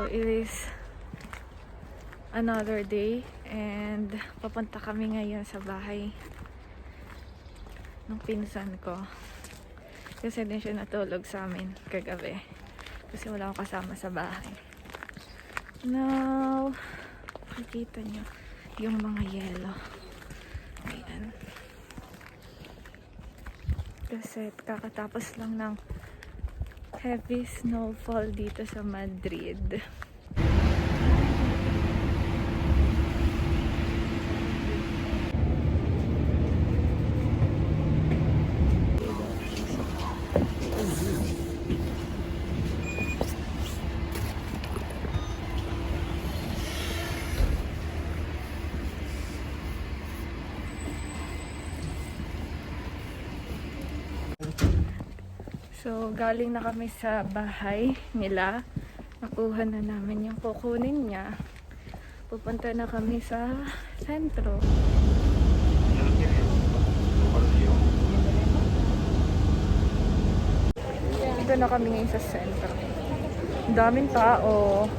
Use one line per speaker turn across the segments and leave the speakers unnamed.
it is another day and papunta kami ngayon sa bahay ng pinsan ko. Kasi din siya natulog sa amin kagabi. Kasi wala akong kasama sa bahay. Now, makikita nyo yung mga yelo. Ayan. Kasi kakatapos lang ng heavy snowfall dito sa Madrid. So, galing na kami sa bahay nila. Nakuha na namin yung kukunin niya. Pupunta na kami sa sentro. Dito na kami ngayon sa sentro. Ang daming tao.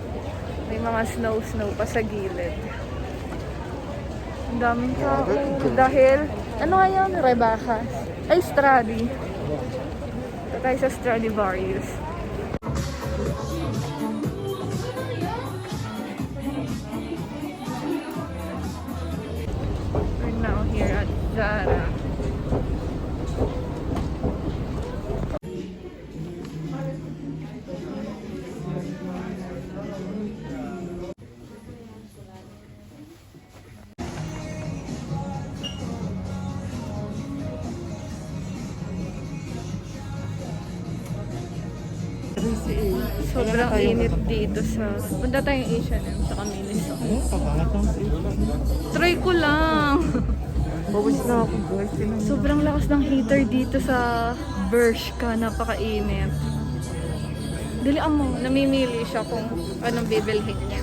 May mga snow pa sa gilid. Ang daming tao. Dahil, ano nga yan? Rebacas. Ay, Stradi. Ito tayo sa Stradivarius. We're now here at Zara. Sobrang init dito sa... Punta tayong H&M sa Kaminis. Try ko lang!
Bawis na ako guys.
Sobrang lakas ng heater dito sa Bershka. Napakainit. Dili mo. Namimili siya kung anong bibilhin niya.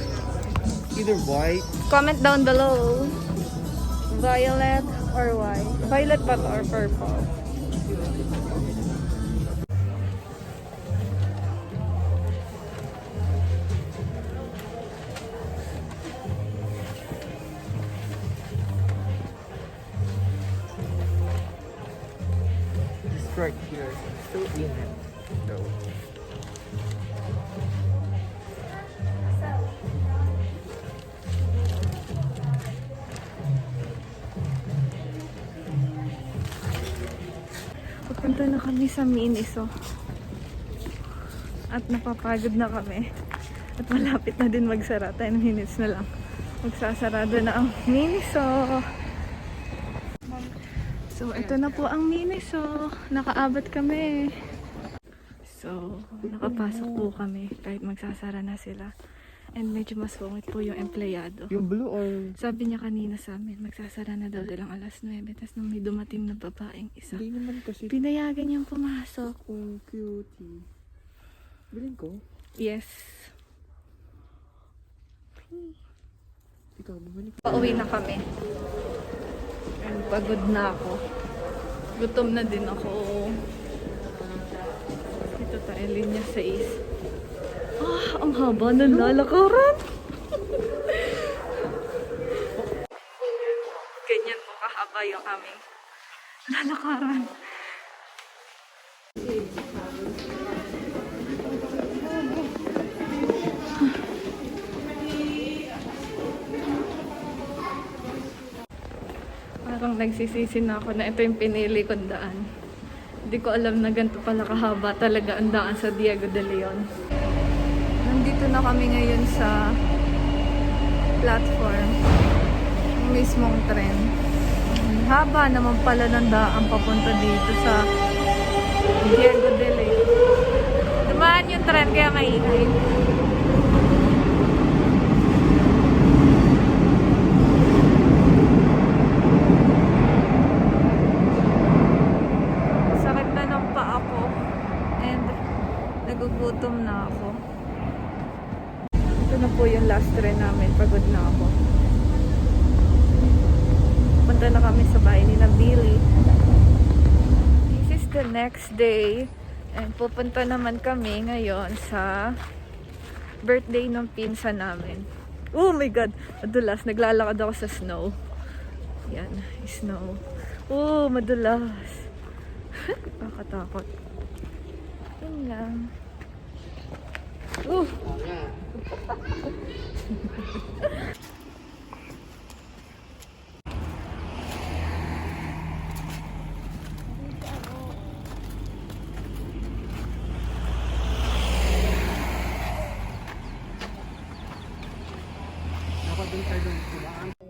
Either white.
Comment down below. Violet or white? Violet ba or purple?
Right here. So init. No.
Pupunta na kami sa Miniso. At napapagod na kami. At malapit na din magsara. 10 minutes na lang. Magsasarado na ang Miniso. So, ito na po ang Miniso. Nakaabot kami. So, nakapasok po kami kahit magsasara na sila. And medyo mas sungit po yung empleyado.
Yung blue or...
Sabi niya kanina sa amin, magsasara na daw lang alas 9. Tapos nung may dumating na babaeng isa,
Hindi naman kasi...
pinayagan niyang pumasok.
Oh, cutie. Bilhin ko?
Yes.
Ikaw, bumalik.
Pauwi na kami. And pagod na ako. Gutom na din ako. Ito tayo, linya 6. Ang haba ng lalakaran. Ganyan po kahaba yung aming lalakaran. Parang nagsisisi na ako na ito yung pinili kong daan. Hindi ko alam na ganito pala kahaba talaga ang daan sa Diego de Leon. Nandito na kami ngayon sa platform. Yung mismong tren. Ang haba naman pala ng daan papunta dito sa Diego de Leon. Dumaan yung tren kaya maingay. Nagugutom na ako. Ito na po yung last train namin. Pagod na ako. Punta na kami sa bahay ni Billy. This is the next day. And pupunta naman kami ngayon sa birthday ng pinsan namin. Oh my God! Madulas. Naglalakad ako sa snow. Yan. Snow. Oh, madulas. Nakakatakot. Yun lang.
Dapat dun tayo dun.